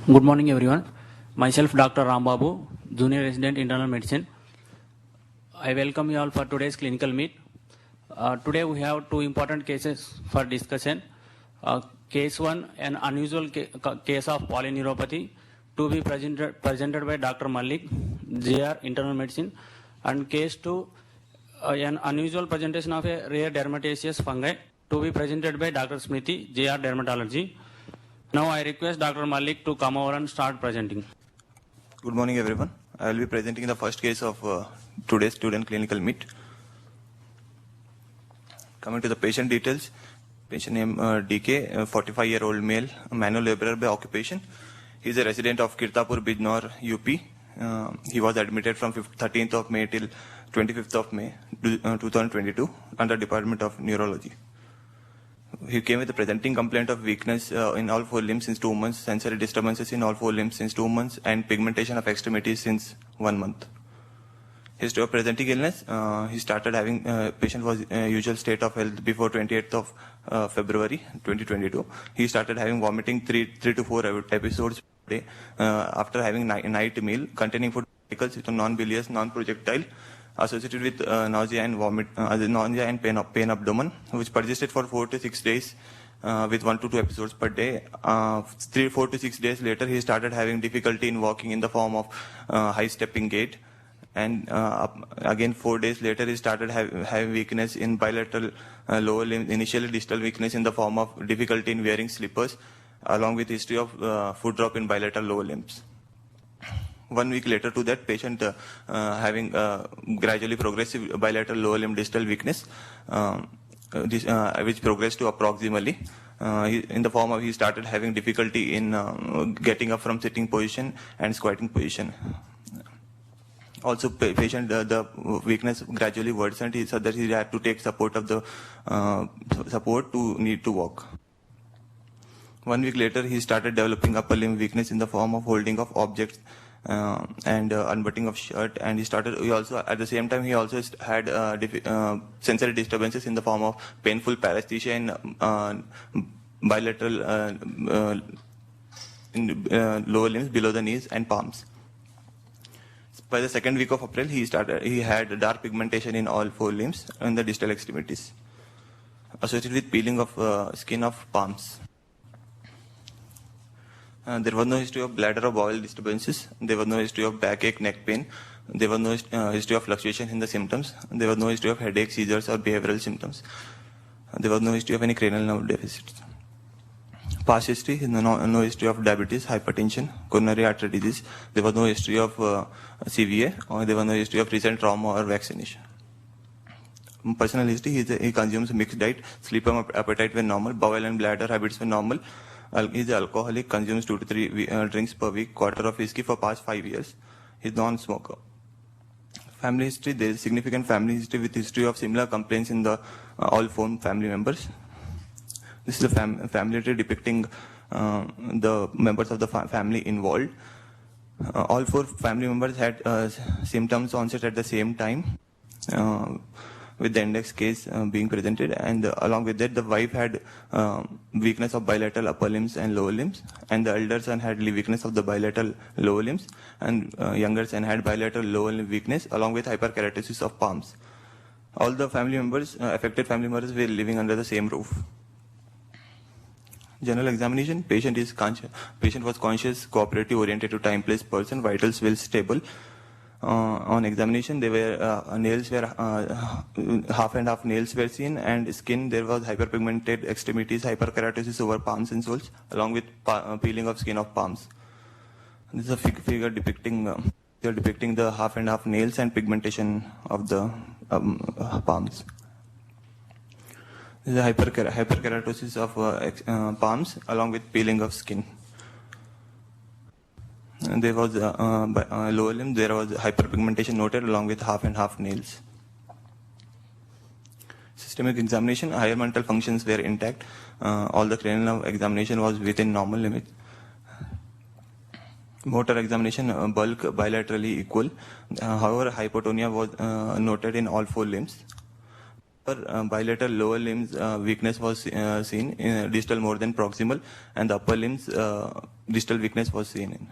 Good morning, everyone. Myself, Dr. Rambabu, Junior Resident Internal Medicine. I welcome you all for today's clinical meet. Today we have two important cases for discussion. Case 1, an unusual case of polyneuropathy to be presented by Dr. Malik, JR Internal Medicine. And case 2, an unusual presentation of a rare dermatiaceous fungi to be presented by Dr. Smithy, JR Dermatology. Now I request Dr. Malik to come over and start presenting. Good morning, everyone. I will be presenting the first case of today's student clinical meet. Coming to the patient details, patient name DK, 45-year-old male, manual laborer by occupation. He is a resident of Kirtapur, Bijnor, UP. He was admitted from 13th of May till 25th of May 2022 under Department of Neurology. He came with a presenting complaint of weakness in all four limbs since 2 months, sensory disturbances in all four limbs since 2 months, and pigmentation of extremities since 1 month. History of presenting illness, he started having, patient was usual state of health before 28th of February 2022. He started having vomiting 3 to 4 episodes per day after having night meal containing food particles with a non-bilious, non-projectile, associated with nausea and vomit, nausea and pain abdomen, which persisted for 4 to 6 days with 1 to 2 episodes per day. 4 to 6 days later, he started having difficulty in walking in the form of high stepping gait. And again, 4 days later, he started having weakness in bilateral lower limb, initially distal weakness in the form of difficulty in wearing slippers, along with history of foot drop in bilateral lower limbs. 1 week later to that, patient having gradually progressive bilateral lower limb distal weakness, which progressed to approximately in the form of he started having difficulty in getting up from sitting position and squatting position. Also, patient the weakness gradually worsened, so that he had to take support of the support to need to walk. 1 week later, he started developing upper limb weakness in the form of holding of objects and unbuttoning of shirt, and he also at the same time he also had sensory disturbances in the form of painful paresthesia and bilateral lower limbs below the knees and palms. By the 2nd week of April, he had dark pigmentation in all 4 limbs and the distal extremities, associated with peeling of skin of palms. There was no history of bladder or bowel disturbances. There was no history of backache, neck pain. There was no history of fluctuation in the symptoms. There was no history of headache, seizures, or behavioral symptoms. There was no history of any cranial nerve deficits. Past history, no history of diabetes, hypertension, coronary artery disease. There was no history of CVA, or there was no history of recent trauma or vaccination. Personal history, he consumes mixed diet, sleep and appetite were normal, bowel and bladder habits were normal. He is alcoholic, consumes 2 to 3 drinks per week, quarter of whiskey for past 5 years. He is non-smoker. Family history, there is significant family history with history of similar complaints in the all 4 family members. This is a family tree depicting the members of the family involved. All 4 family members had symptoms onset at the same time, with the index case being presented, and along with that, the wife had weakness of bilateral upper limbs and lower limbs, and the elder son had weakness of the bilateral lower limbs, and younger son had bilateral lower limb weakness along with hyperkeratosis of palms. All the family members, affected family members, were living under the same roof. General examination, patient was conscious, cooperative, oriented to time, place, person, vitals well stable. On examination, they were nails were half and half nails were seen, and skin there was hyperpigmented extremities, hyperkeratosis over palms and soles, along with peeling of skin of palms. This is a figure depicting the half and half nails and pigmentation of the palms. This is a hyperkeratosis of palms along with peeling of skin. And there was lower limb, there was hyperpigmentation noted along with half and half nails. Systemic examination, higher mental functions were intact. All the cranial nerve examination was within normal limits. Motor examination, bulk bilaterally equal. However, hypotonia was noted in all 4 limbs. Bilateral lower limbs weakness was seen in distal more than proximal, and the upper limbs distal weakness was seen in.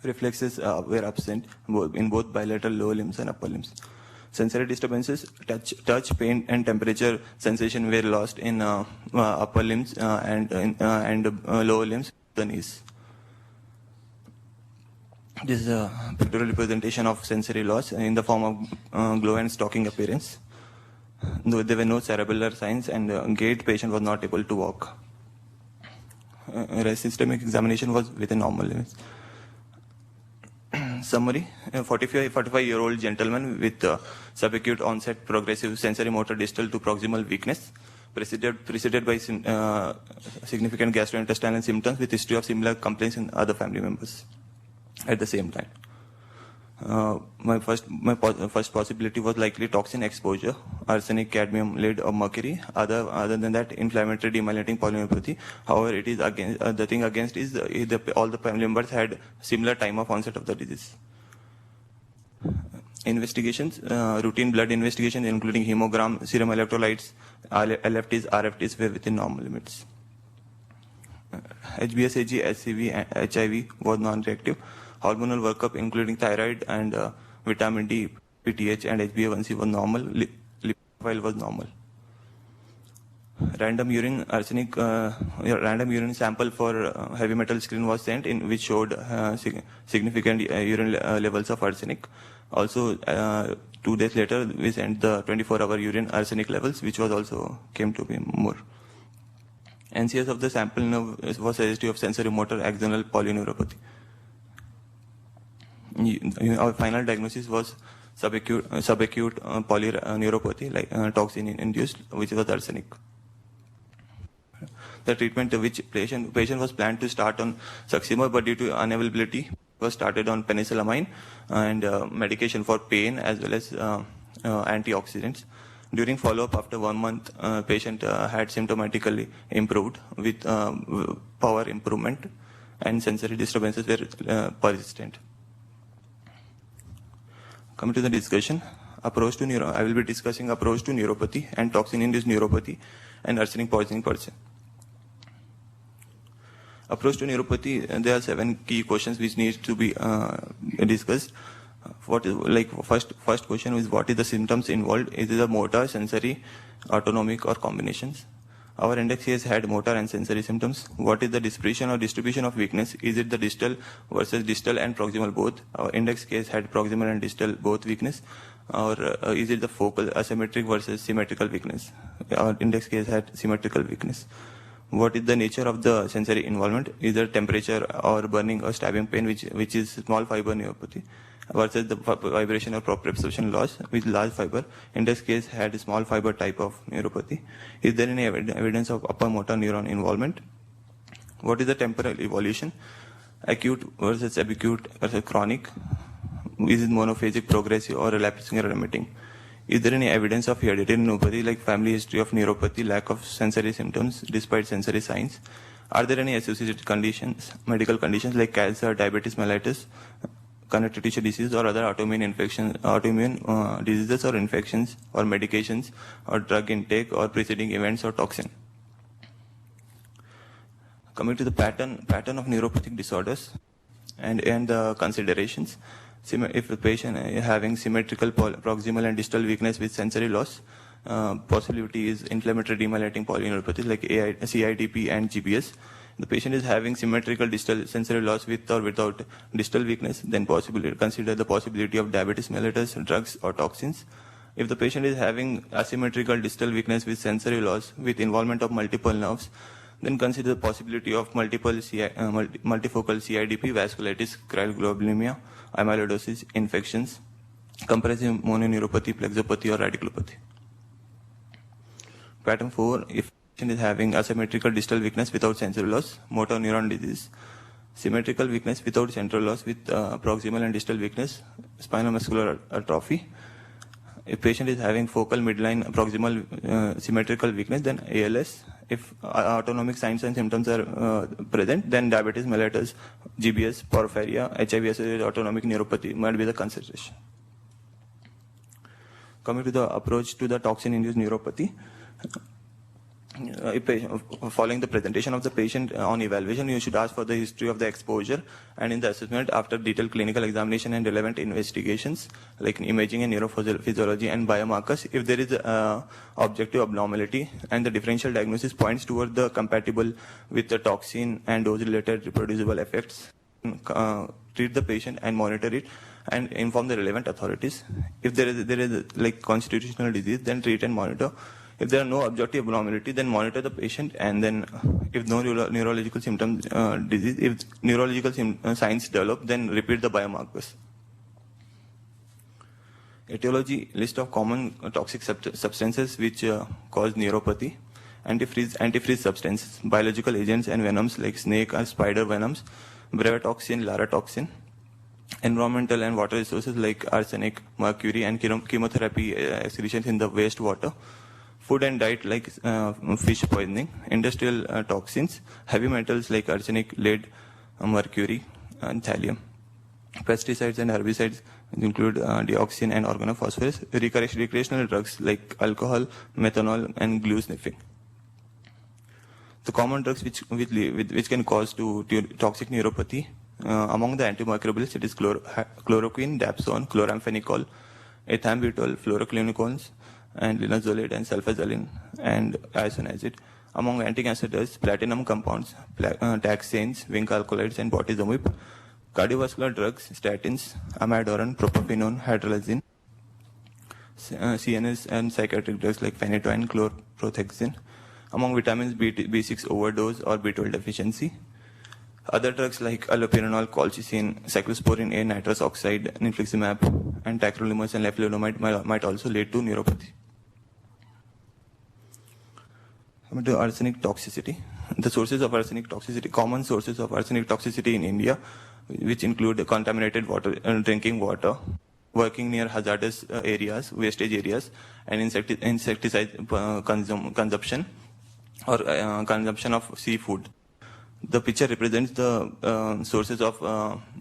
Reflexes were absent in both bilateral lower limbs and upper limbs. Sensory disturbances, touch, pain, and temperature sensation were lost in upper limbs and lower limbs, the knees. This is a pictorial representation of sensory loss in the form of glow and stalking appearance. Though there were no cerebellar signs and gait, patient was not able to walk. Systemic examination was within normal limits. Summary: 45-year-old gentleman with subacute onset progressive sensory motor distal to proximal weakness, preceded by significant gastrointestinal symptoms with history of similar complaints in other family members at the same time. My first possibility was likely toxin exposure, arsenic, cadmium, lead, or mercury. Other than that, inflammatory demyelinating polyneuropathy. However, it is against the thing against is all the family members had similar time of onset of the disease. Investigations, routine blood investigation including hemogram, serum electrolytes, LFTs, RFTs were within normal limits. HbS-Ag, HCV, and HIV was non-reactive. Hormonal workup including thyroid and vitamin D, PTH, and HbA1c was normal. Lipid profile was normal. Random urine sample for heavy metal screen was sent in which showed significant urine levels of arsenic. Also, 2 days later, we sent the 24-hour urine arsenic levels, which was also came to be more. NCS of the sample nerve was suggestive of sensory motor axonal polyneuropathy. Our final diagnosis was subacute polyneuropathy, like toxin induced, which was arsenic. The treatment which patient was planned to start on Saxima, but due to unavailability was started on penicillamine and medication for pain as well as antioxidants. During follow-up after 1 month, patient had symptomatically improved with power improvement, and sensory disturbances were persistent. Coming to the discussion, I will be discussing approach to neuropathy and toxin-induced neuropathy and arsenic poisoning per se. Approach to neuropathy, there are 7 key questions which need to be discussed. First question is, what is the symptoms involved? Is it a motor, sensory, autonomic, or combinations? Our index case had motor and sensory symptoms. What is the dispersion or distribution of weakness? Is it the distal versus distal and proximal both? Our index case had proximal and distal both weakness. Or is it the focal asymmetric versus symmetrical weakness? Our index case had symmetrical weakness. What is the nature of the sensory involvement? Either temperature or burning or stabbing pain, which is small fiber neuropathy, versus the vibration or proprioception loss with large fiber. In this case, had a small fiber type of neuropathy. Is there any evidence of upper motor neuron involvement? What is the temporal evolution? Acute versus subacute versus chronic. Is it monophasic, progressive, or relapsing or remitting? Is there any evidence of hereditary neuropathy, like family history of neuropathy, lack of sensory symptoms despite sensory signs? Are there any associated conditions, medical conditions like cancer, diabetes mellitus, connective tissue disease, or other autoimmune diseases or infections or medications or drug intake or preceding events or toxin? Coming to the pattern of neuropathic disorders and the considerations. If the patient is having symmetrical proximal and distal weakness with sensory loss, possibility is inflammatory demyelinating polyneuropathy like CIDP and GBS. The patient is having symmetrical distal sensory loss with or without distal weakness, then consider the possibility of diabetes mellitus, drugs, or toxins. If the patient is having asymmetrical distal weakness with sensory loss with involvement of multiple nerves, then consider the possibility of multifocal CIDP, vasculitis, cryoglobulinemia, amyloidosis, infections, compressive mononeuropathy, plexopathy, or radiculopathy. Pattern 4, if patient is having asymmetrical distal weakness without sensory loss, motor neuron disease, symmetrical weakness without central loss with proximal and distal weakness, spinal muscular atrophy. If patient is having focal midline proximal symmetrical weakness, then ALS. If autonomic signs and symptoms are present, then diabetes mellitus, GBS, porphyria, HIV-associated autonomic neuropathy might be the consideration. Coming to the approach to the toxin-induced neuropathy, following the presentation of the patient on evaluation, you should ask for the history of the exposure, and in the assessment, after detailed clinical examination and relevant investigations like imaging and neurophysiology and biomarkers, if there is objective abnormality and the differential diagnosis points toward the compatible with the toxin and dose-related reproducible effects, treat the patient and monitor it and inform the relevant authorities. If there is like constitutional disease, then treat and monitor. If there are no objective abnormality, then monitor the patient, and then if no neurological symptoms, if neurological signs develop, then repeat the biomarkers. Etiology: list of common toxic substances which cause neuropathy. Antifreeze substances, biological agents and venoms like snake or spider venoms, brevetoxin, laratoxin. Environmental and water resources like arsenic, mercury, and chemotherapy excretions in the wastewater. Food and diet like fish poisoning. Industrial toxins, heavy metals like arsenic, lead, mercury, and thallium. Pesticides and herbicides include dioxin and organophosphorus. Recreational drugs like alcohol, methanol, and glue sniffing. The common drugs which can cause toxic neuropathy, among the antimicrobials, it is chloroquine, dapsone, chloramphenicol, ethambutol, fluoroquinolones, and linezolid and sulfasalin and isoniazid. Among anti-cancer drugs, platinum compounds, taxanes, zinc alkaloids, and bortezomib. Cardiovascular drugs, statins, amiodarone, propafenone, hydralazine. CNS and psychiatric drugs like phenytoin, chlorprothoxin. Among vitamins, B6 overdose or B12 deficiency. Other drugs like allopurinol, colchicine, cyclosporin A, nitrous oxide, infliximab, and tacrolimus and leflunomide might also lead to neuropathy. Coming to arsenic toxicity. The sources of arsenic toxicity, common sources of arsenic toxicity in India, which include contaminated water, drinking water, working near hazardous areas, wastage areas, and insecticide consumption or consumption of seafood. The picture represents the sources of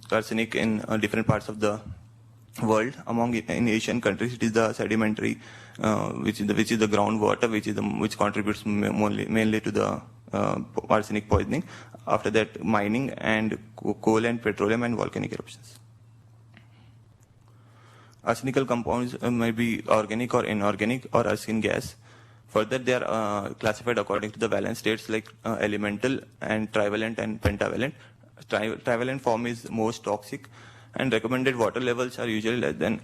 arsenic in different parts of the world. In Asian countries, it is the sedimentary, which is the groundwater, which contributes mainly to the arsenic poisoning. After that, mining and coal and petroleum and volcanic eruptions. Arsenical compounds may be organic or inorganic or arsenic gas. Further, they are classified according to the valence states like elemental and trivalent and pentavalent. Trivalent form is most toxic, and recommended water levels are usually less than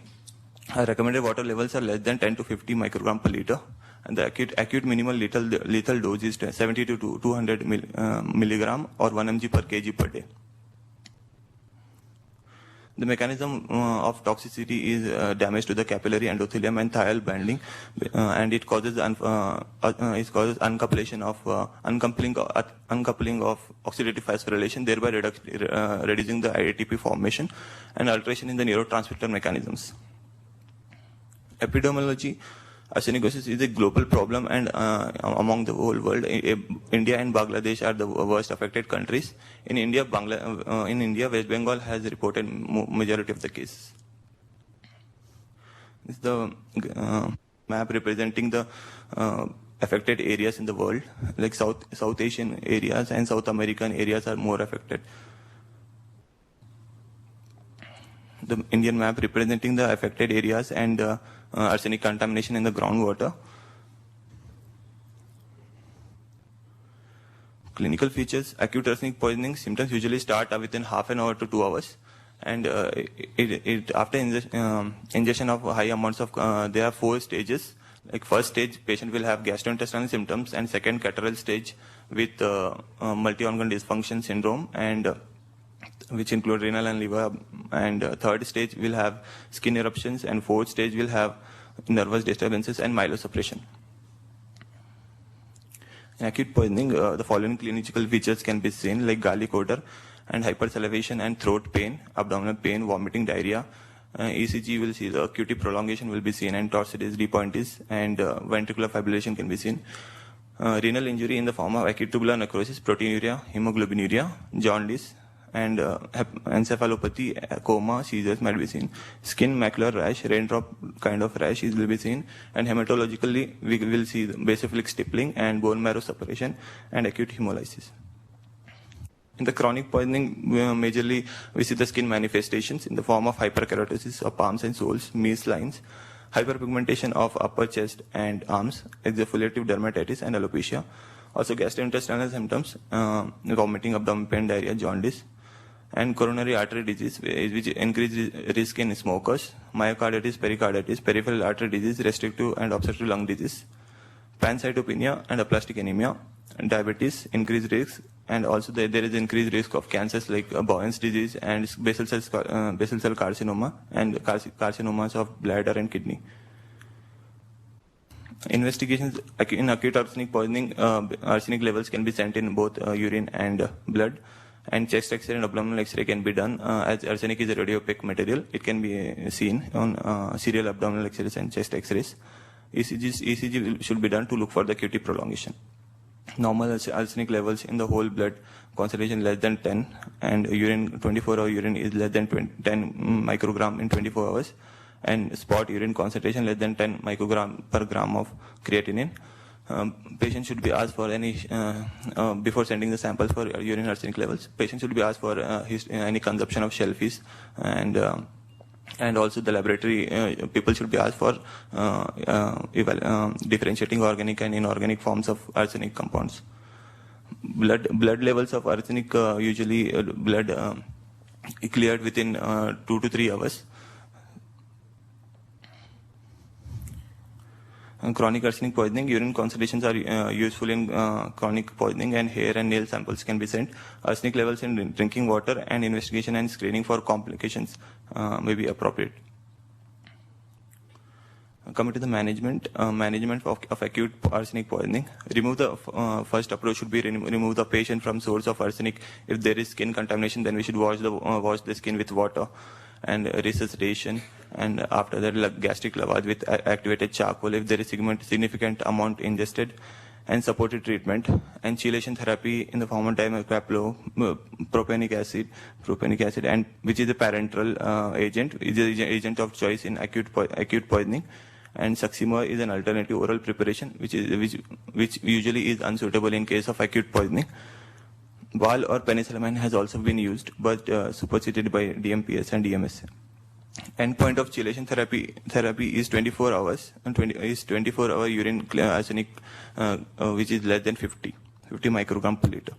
10 to 50 microgram per liter, and the acute minimal lethal dose is 70 to 200 milligram or 1 mg per kg per day. The mechanism of toxicity is damage to the capillary endothelium and thiol binding, and it causes uncoupling of oxidative phosphorylation, thereby reducing the ATP formation and alteration in the neurotransmitter mechanisms. Epidemiology: arsenicosis is a global problem, and among the whole world, India and Bangladesh are the worst affected countries. In India, West Bengal has reported majority of the cases. This is the map representing the affected areas in the world. Like South Asian areas and South American areas are more affected. The Indian map representing the affected areas and arsenic contamination in the groundwater. Clinical features: acute arsenic poisoning symptoms usually start within half an hour to 2 hours, and after ingestion of high amounts of there are 4 stages. Like first stage, patient will have gastrointestinal symptoms, and second, catarrhal stage with multi-organ dysfunction syndrome, and which include renal and liver, and third stage will have skin eruptions, and fourth stage will have nervous disturbances and myelosuppression. In acute poisoning, the following clinical features can be seen, like garlic odor and hypersalivation and throat pain, abdominal pain, vomiting, diarrhea. ECG will see the QT prolongation will be seen, and torsitis, depointis, and ventricular fibrillation can be seen. Renal injury in the form of acute tubular necrosis, proteinuria, hemoglobinuria, jaundice, and encephalopathy, coma, seizures might be seen. Skin macular rash, raindrop kind of rash will be seen, and hematologically we will see basophilic stippling and bone marrow separation and acute hemolysis. In the chronic poisoning, majorly we see the skin manifestations in the form of hyperkeratosis of palms and soles, Mees lines, hyperpigmentation of upper chest and arms, exfoliative dermatitis and alopecia. Also gastrointestinal symptoms, vomiting, abdominal pain, diarrhea, jaundice, and coronary artery disease, which increase risk in smokers, myocarditis, pericarditis, peripheral artery disease, restrictive and obstructive lung disease, pancytopenia and aplastic anemia, and diabetes, increased risk, and also there is increased risk of cancers like Bowen's disease and basal cell carcinoma and carcinomas of bladder and kidney. Investigations in acute arsenic poisoning, arsenic levels can be sent in both urine and blood, and chest X-ray and abdominal X-ray can be done. As arsenic is a radiopaque material, it can be seen on serial abdominal X-rays and chest X-rays. ECG should be done to look for the QT prolongation. Normal arsenic levels in the whole blood concentration less than 10, and urine 24-hour urine is less than 10 microgram in 24 hours, and spot urine concentration less than 10 microgram per gram of creatinine. Patient should be asked for any before sending the samples for urine arsenic levels. Patient should be asked for any consumption of shellfish, and also the laboratory people should be asked for differentiating organic and inorganic forms of arsenic compounds. Blood levels of arsenic usually blood cleared within 2 to 3 hours. Chronic arsenic poisoning, urine concentrations are useful in chronic poisoning, and hair and nail samples can be sent. Arsenic levels in drinking water and investigation and screening for complications may be appropriate. Coming to the management of acute arsenic poisoning, first approach should be remove the patient from source of arsenic. If there is skin contamination, then we should wash the skin with water and resuscitation, and after that gastric lavage with activated charcoal if there is significant amount ingested, and supportive treatment and chelation therapy in the form of dimethylpropyl propanic acid, and which is a parenteral agent, is the agent of choice in acute poisoning. And Saxima is an alternative oral preparation which usually is unsuitable in case of acute poisoning. Val or penicillamine has also been used, but superseded by DMPS and DMS. Endpoint of chelation therapy is 24 hours, and 24-hour urine arsenic which is less than 50 microgram per liter.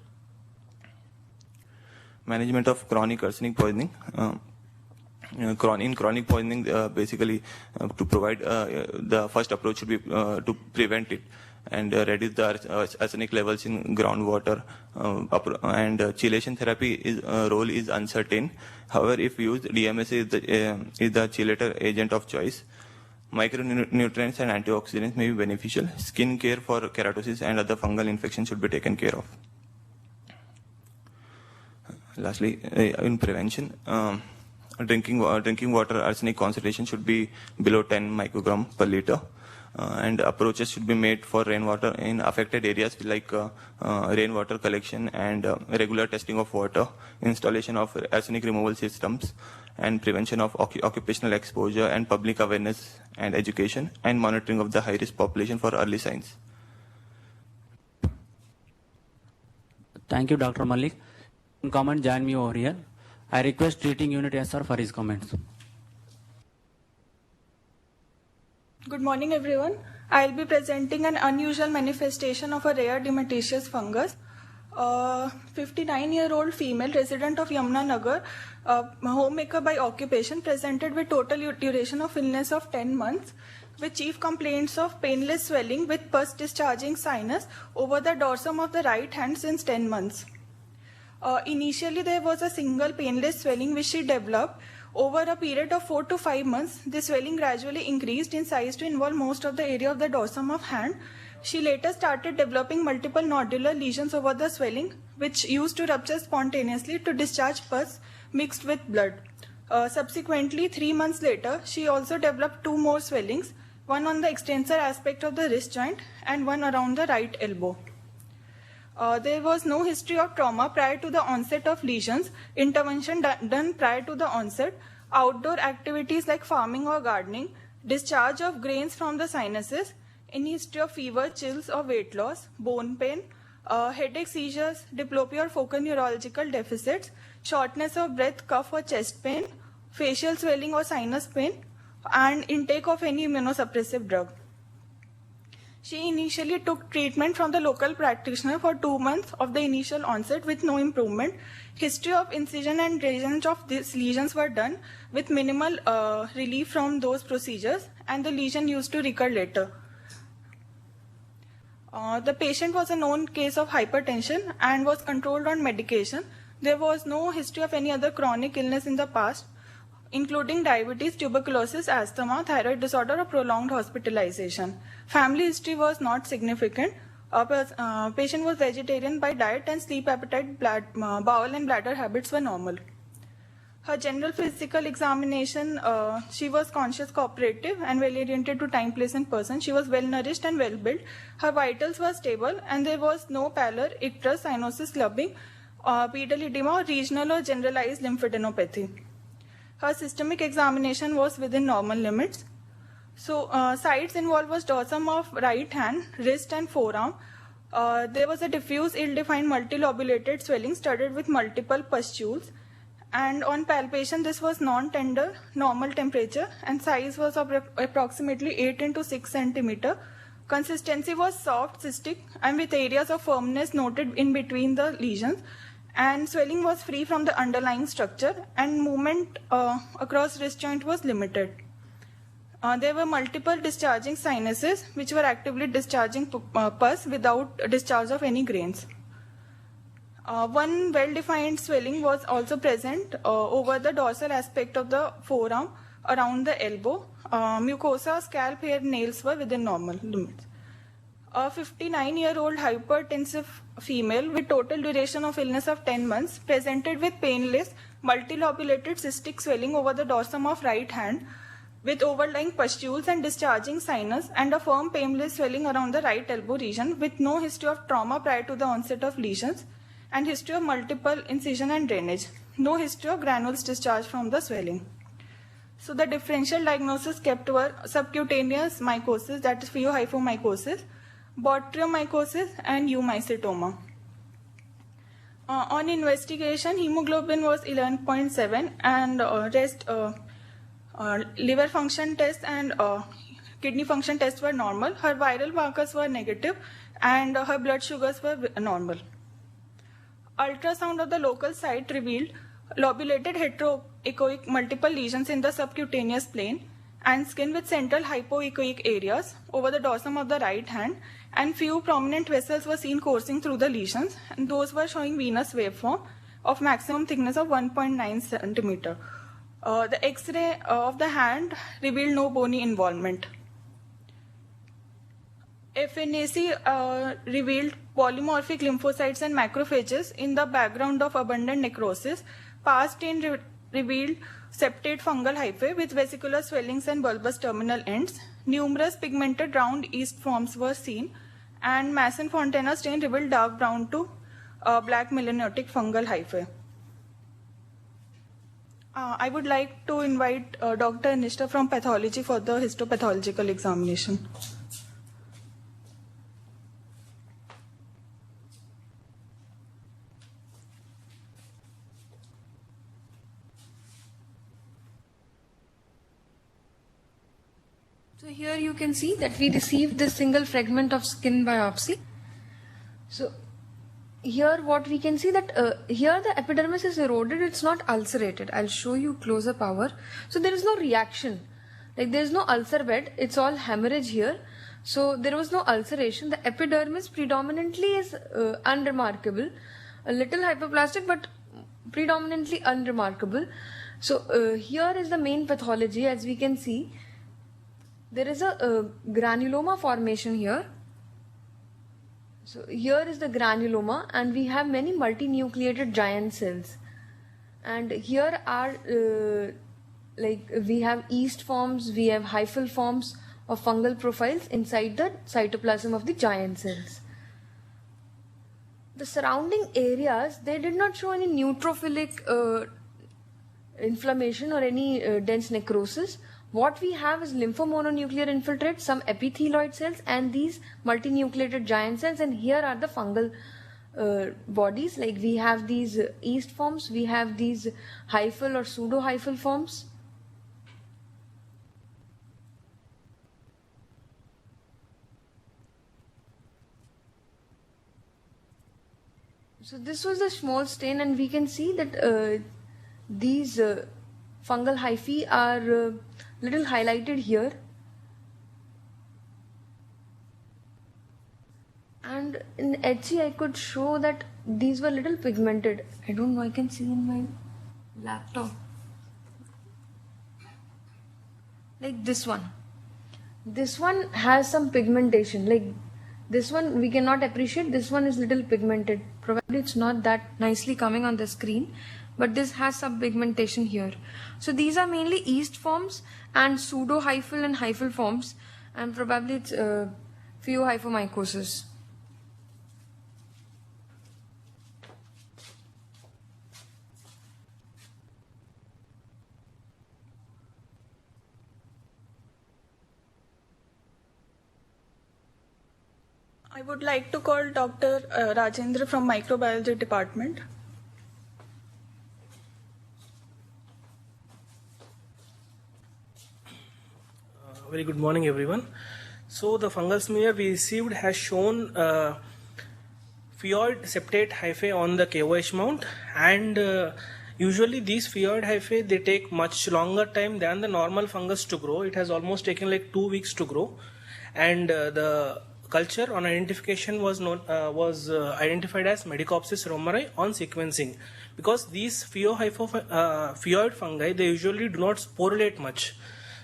Management of chronic arsenic poisoning. In chronic poisoning, basically to provide the first approach should be to prevent it and reduce the arsenic levels in groundwater, and chelation therapy role is uncertain. However, if used, DMS is the chelator agent of choice. Micronutrients and antioxidants may be beneficial. Skin care for keratosis and other fungal infections should be taken care of. Lastly, in prevention, drinking water arsenic concentration should be below 10 microgram per liter. And approaches should be made for rainwater in affected areas like rainwater collection and regular testing of water, installation of arsenic removal systems, and prevention of occupational exposure, and public awareness and education, and monitoring of the high-risk population for early signs. Thank you, Dr. Malik. Comment, join me over here. I request treating unit SR for his comments. Good morning, everyone. I'll be presenting an unusual manifestation of a rare dementitious fungus. 59-year-old female resident of Yamunanagar, homemaker by occupation, presented with total duration of illness of 10 months, with chief complaints of painless swelling with pus discharging sinus over the dorsum of the right hand since 10 months. Initially, there was a single painless swelling which she developed. Over a period of 4 to 5 months, the swelling gradually increased in size to involve most of the area of the dorsum of hand. She later started developing multiple nodular lesions over the swelling, which used to rupture spontaneously to discharge pus mixed with blood. Subsequently, 3 months later, she also developed 2 more swellings, one on the extensor aspect of the wrist joint and one around the right elbow. There was no history of trauma prior to the onset of lesions, intervention done prior to the onset, outdoor activities like farming or gardening, discharge of grains from the sinuses, any history of fever, chills or weight loss, bone pain, headache, seizures, diplopia or focal neurological deficits, shortness of breath, cough or chest pain, facial swelling or sinus pain, and intake of any immunosuppressive drug. She initially took treatment from the local practitioner for 2 months of the initial onset with no improvement. History of incision and drainage of these lesions were done with minimal relief from those procedures, and the lesion used to recur later. The patient was a known case of hypertension and was controlled on medication. There was no history of any other chronic illness in the past, including diabetes, tuberculosis, asthma, thyroid disorder, or prolonged hospitalization. Family history was not significant. Patient was vegetarian by diet and sleep appetite, bowel and bladder habits were normal. Her general physical examination, she was conscious, cooperative, and well-oriented to time, place, and person. She was well-nourished and well-built. Her vitals were stable, and there was no pallor, icterus, cyanosis, clubbing, pedal edema, or regional or generalized lymphadenopathy. Her systemic examination was within normal limits. So, sites involved was dorsum of right hand, wrist, and forearm. There was a diffuse, ill-defined, multilobulated swelling studded with multiple pustules. And on palpation, this was non-tender, normal temperature, and size was of approximately 8 into 6 centimeter. Consistency was soft, cystic, and with areas of firmness noted in between the lesions. And swelling was free from the underlying structure, and movement across wrist joint was limited. There were multiple discharging sinuses, which were actively discharging pus without discharge of any grains. One well-defined swelling was also present over the dorsal aspect of the forearm around the elbow. Mucosa, scalp, hair, nails were within normal limits. A 59-year-old hypertensive female with total duration of illness of 10 months presented with painless, multilobulated cystic swelling over the dorsum of right hand with overlying pustules and discharging sinus, and a firm painless swelling around the right elbow region with no history of trauma prior to the onset of lesions, and history of multiple incision and drainage. No history of granules discharge from the swelling. So the differential diagnosis kept were subcutaneous mycosis, that is pheohyphomycosis, botryomycosis, and eumycetoma. On investigation, hemoglobin was 11.7, and rest liver function test and kidney function tests were normal. Her viral markers were negative, and her blood sugars were normal. Ultrasound of the local site revealed lobulated heteroechoic multiple lesions in the subcutaneous plane and skin with central hypoechoic areas over the dorsum of the right hand, and few prominent vessels were seen coursing through the lesions, and those were showing venous waveform of maximum thickness of 1.9 centimeter. The X-ray of the hand revealed no bony involvement. FNAC revealed polymorphic lymphocytes and macrophages in the background of abundant necrosis. Past stain revealed septate fungal hyphae with vesicular swellings and bulbous terminal ends. Numerous pigmented round yeast forms were seen, and Masson-Fontana stain revealed dark brown to black melanotic fungal hyphae. I would like to invite Dr. Nishta from pathology for the histopathological examination. So here you can see that we received this single fragment of skin biopsy. So here what we can see that here the epidermis is eroded, it's not ulcerated. I'll show you closer power. So there is no reaction, like there is no ulcer bed, it's all hemorrhage here. So there was no ulceration. The epidermis predominantly is unremarkable, a little hypoplastic but predominantly unremarkable. So here is the main pathology. As we can see, there is a granuloma formation here. So here is the granuloma, and we have many multinucleated giant cells. And here are we have yeast forms, we have hyphal forms of fungal profiles inside the cytoplasm of the giant cells. the surrounding areas, they did not show any neutrophilic inflammation or any dense necrosis. What we have is lymphomononuclear infiltrate, some epithelioid cells, and these multinucleated giant cells. And here are the fungal bodies. Like we have these yeast forms, we have these hyphal or pseudo-hyphal forms. So this was a small stain, and we can see that these fungal hyphae are little highlighted here. And in HC I could show that these were little pigmented. I don't know, I can see in my laptop. Like this one. This one has some pigmentation. Like this one we cannot appreciate. This one is little pigmented. Probably it's not that nicely coming on the screen, but this has some pigmentation here. So these are mainly yeast forms and pseudo-hyphal and hyphal forms, and probably it's pheohyphomycosis. I would like to call Dr. Rajendra from Microbiology Department. Very good morning, everyone. So the fungal smear we received has shown pheoid septate hyphae on the KOH mount, and usually these pheoid hyphae, they take much longer time than the normal fungus to grow. It has almost taken like 2 weeks to grow, and the culture on identification was identified as Medicopsis romeri on sequencing, because these pheoid fungi, they usually do not sporulate much.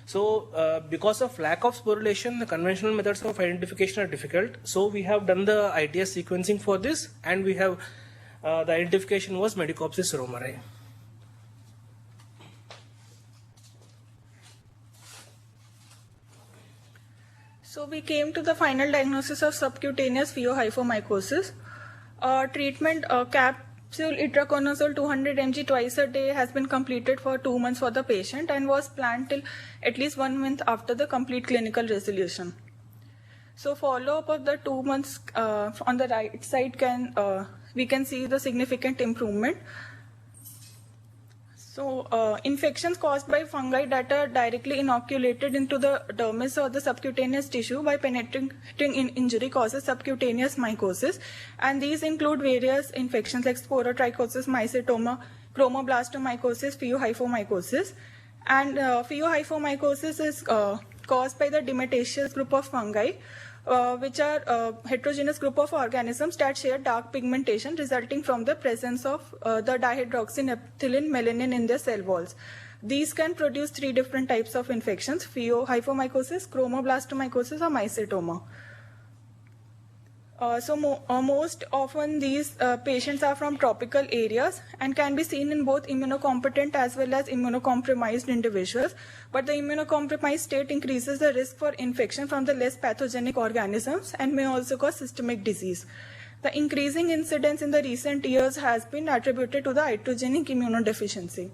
So because of lack of sporulation, the conventional methods of identification are difficult. So we have done the ITS sequencing for this, and we have the identification was Medicopsis romeri. So we came to the final diagnosis of subcutaneous pheohyphomycosis. Treatment capsule itraconazole 200 mg twice a day has been completed for 2 months for the patient and was planned till at least 1 month after the complete clinical resolution. So follow-up of the 2 months on the right side we can see the significant improvement. So infections caused by fungi that are directly inoculated into the dermis or the subcutaneous tissue by penetrating in injury causes subcutaneous mycosis, and these include various infections like sporotrichosis, mycetoma, chromoblastomycosis, pheohyphomycosis. And pheohyphomycosis is caused by the dimetaceous group of fungi, which are heterogeneous group of organisms that share dark pigmentation resulting from the presence of the dihydroxynephthalene melanin in their cell walls. These can produce 3 different types of infections: pheohyphomycosis, chromoblastomycosis, or mycetoma. Most often these patients are from tropical areas and can be seen in both immunocompetent as well as immunocompromised individuals, but the immunocompromised state increases the risk for infection from the less pathogenic organisms and may also cause systemic disease. The increasing incidence in the recent years has been attributed to the iatrogenic immunodeficiency.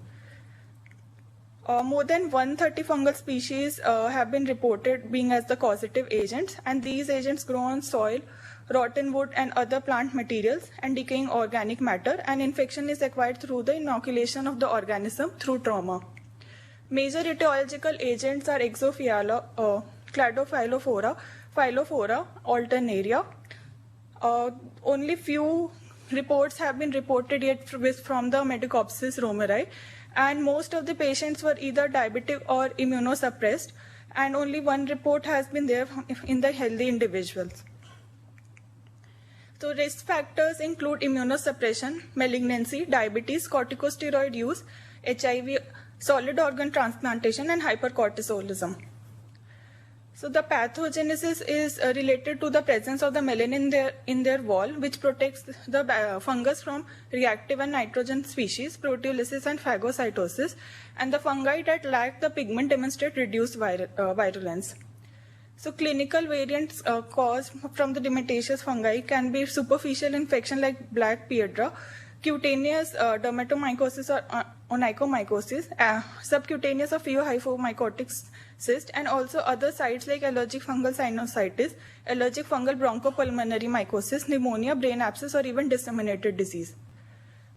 More than 130 fungal species have been reported being as the causative agents, and these agents grow on soil, rotten wood and other plant materials and decaying organic matter, and infection is acquired through the inoculation of the organism through trauma. Major etiological agents are Exophiala, Cladophylophora, Phylophora, Alternaria. Only few reports have been reported yet from the Medicopsis romeri, and most of the patients were either diabetic or immunosuppressed, and only 1 report has been there in the healthy individuals. So risk factors include immunosuppression, malignancy, diabetes, corticosteroid use, HIV, solid organ transplantation, and hypercortisolism. So the pathogenesis is related to the presence of the melanin in their wall, which protects the fungus from reactive and nitrogen species, proteolysis and phagocytosis, and the fungi that lack the pigment demonstrate reduced virulence. So clinical variants caused from the dematiaceous fungi can be superficial infection like black piedra, cutaneous dermatomycosis or onychomycosis, subcutaneous or pheohyphomycotic cyst, and also other sites like allergic fungal sinusitis, allergic fungal bronchopulmonary mycosis, pneumonia, brain abscess, or even disseminated disease.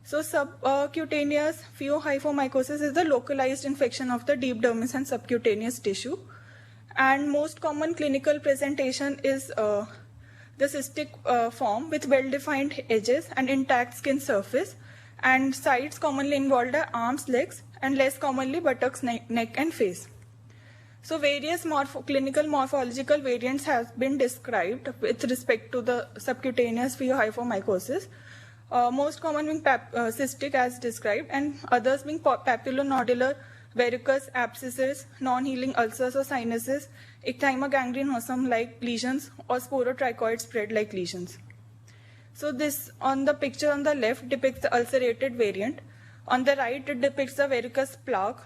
So subcutaneous pheohyphomycosis is the localized infection of the deep dermis and subcutaneous tissue. And most common clinical presentation is the cystic form with well-defined edges and intact skin surface, and sites commonly involved are arms, legs, and less commonly buttocks, neck, and face. So various clinical morphological variants have been described with respect to the subcutaneous pheohyphomycosis. Most common being cystic as described, and others being papulonodular, verrucous, abscesses, non-healing ulcers or sinuses, ecthyma gangrenosum like lesions, or sporotrichoid spread like lesions. So this on the picture on the left depicts the ulcerated variant. On the right it depicts the verrucous plaque.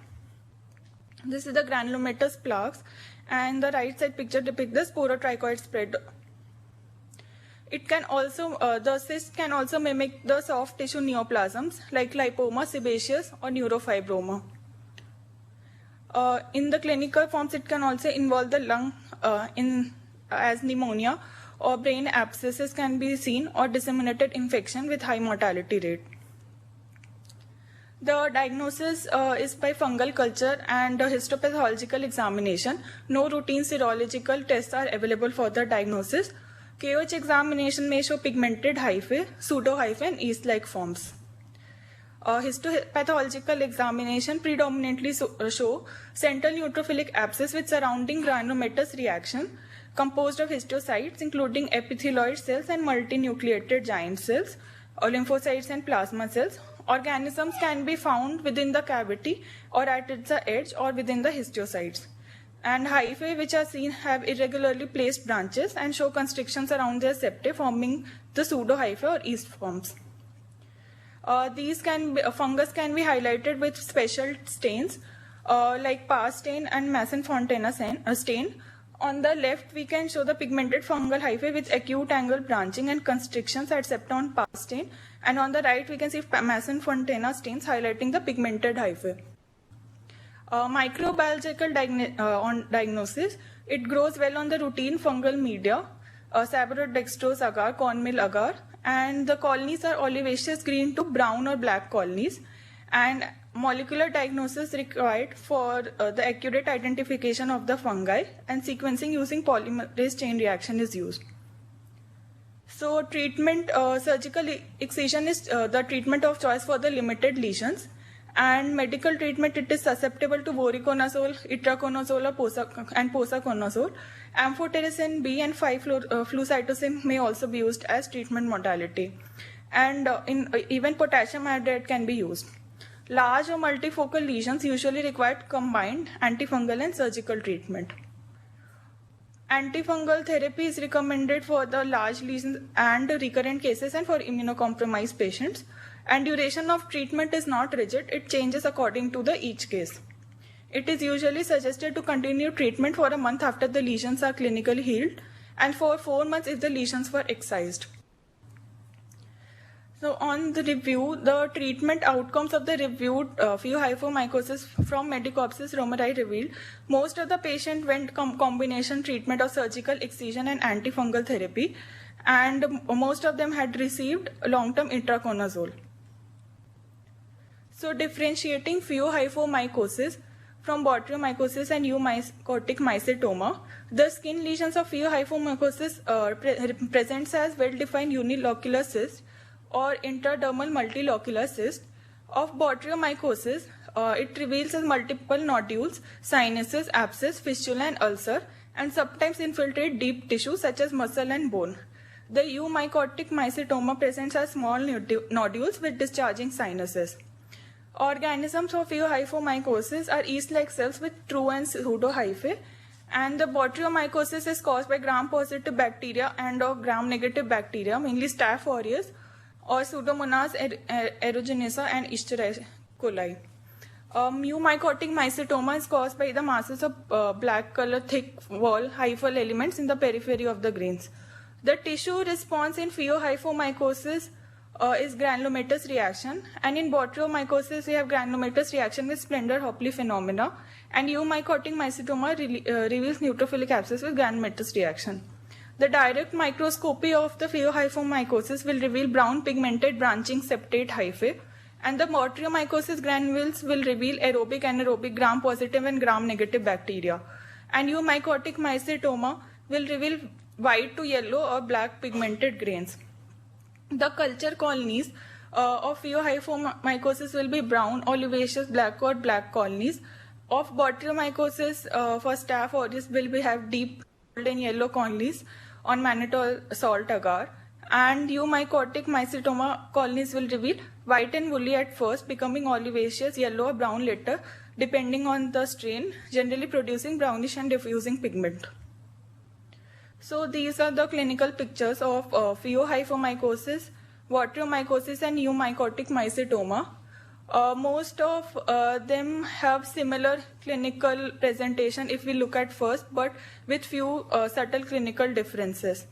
This is the granulomatous plaques, and the right side picture depicts the sporotrichoid spread. It can also, the cyst can also mimic the soft tissue neoplasms like lipoma, sebaceous, or neurofibroma. In the clinical forms, it can also involve the lung as pneumonia, or brain abscesses can be seen, or disseminated infection with high mortality rate. The diagnosis is by fungal culture and histopathological examination. No routine serological tests are available for the diagnosis. KOH examination may show pigmented hyphae, pseudohyphae, and yeast-like forms. Histopathological examination predominantly show central neutrophilic abscess with surrounding granulomatous reaction composed of histiocytes including epithelioid cells and multinucleated giant cells, or lymphocytes and plasma cells. Organisms can be found within the cavity or at its edge or within the histiocytes. And hyphae which are seen have irregularly placed branches and show constrictions around their septae, forming the pseudohyphae or yeast forms. These fungus can be highlighted with special stains like Parr stain and Masson-Fontana stain. On the left, we can show the pigmented fungal hyphae with acute angle branching and constrictions at septa on Parr stain. And on the right, we can see Masson-Fontana stains highlighting the pigmented hyphae. Microbiological diagnosis, it grows well on the routine fungal media, Saborodextrose agar, cornmeal agar, and the colonies are olivaceous green to brown or black colonies, and molecular diagnosis required for the accurate identification of the fungi, and sequencing using polymerase chain reaction is used. So treatment, surgical excision is the treatment of choice for the limited lesions, and medical treatment, it is susceptible to voriconazole, itraconazole, and posaconazole. Amphotericin B and 5-flucytosine may also be used as treatment modality, and even potassium iodide can be used. Large or multifocal lesions usually require combined antifungal and surgical treatment. Antifungal therapy is recommended for the large lesions and recurrent cases and for immunocompromised patients. And duration of treatment is not rigid, it changes according to each case. It is usually suggested to continue treatment for a month after the lesions are clinically healed, and for 4 months if the lesions were excised. So on the review, the treatment outcomes of the reviewed pheohyphomycosis from Medicopsis romeri revealed most of the patient went combination treatment of surgical excision and antifungal therapy, and most of them had received long-term itraconazole. So differentiating pheohyphomycosis from botryoomycosis and eumycotic mycetoma, the skin lesions of pheohyphomycosis presents as well-defined unilocular cyst or intradermal multilocular cyst. Of botryoomycosis, it reveals as multiple nodules, sinuses, abscess, fistula, and ulcer, and sometimes infiltrate deep tissue such as muscle and bone. The eumycotic mycetoma presents as small nodules with discharging sinuses. Organisms of pheohyphomycosis are yeast-like cells with true and pseudohyphae, and the botryoomycosis is caused by gram-positive bacteria and or gram-negative bacteria, mainly Staph aureus or Pseudomonas aeruginosa and Escherichia coli. Eumycotic mycetoma is caused by the masses of black color thick wall hyphal elements in the periphery of the grains. The tissue response in pheohyphomycosis is granulomatous reaction, and in botryomycosis we have granulomatous reaction with Splendor-Hopley phenomena, and eumycotic mycetoma reveals neutrophilic abscess with granulomatous reaction. The direct microscopy of the pheohyphomycosis will reveal brown pigmented branching septate hyphae, and the botryomycosis granules will reveal aerobic, anaerobic, gram-positive and gram-negative bacteria. And eumycotic mycetoma will reveal white to yellow or black pigmented grains. The culture colonies of pheohyphomycosis will be brown, olivaceous, black or black colonies. Of botryomycosis for Staph aureus will have deep golden yellow colonies on mannitol salt agar. And eumycotic mycetoma colonies will reveal white and woolly at first, becoming olivaceous, yellow or brown later, depending on the strain, generally producing brownish and diffusing pigment. So these are the clinical pictures of pheohyphomycosis, botryomycosis and eumycotic mycetoma. Most of them have similar clinical presentation if we look at first, but with few subtle clinical differences.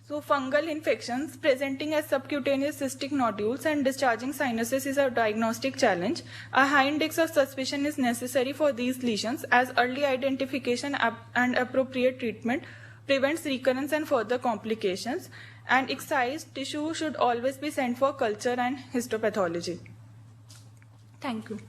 So fungal infections presenting as subcutaneous cystic nodules and discharging sinuses is a diagnostic challenge. A high index of suspicion is necessary for these lesions, as early identification and appropriate treatment prevents recurrence and further complications. And excised tissue should always be sent for culture and histopathology. Thank you.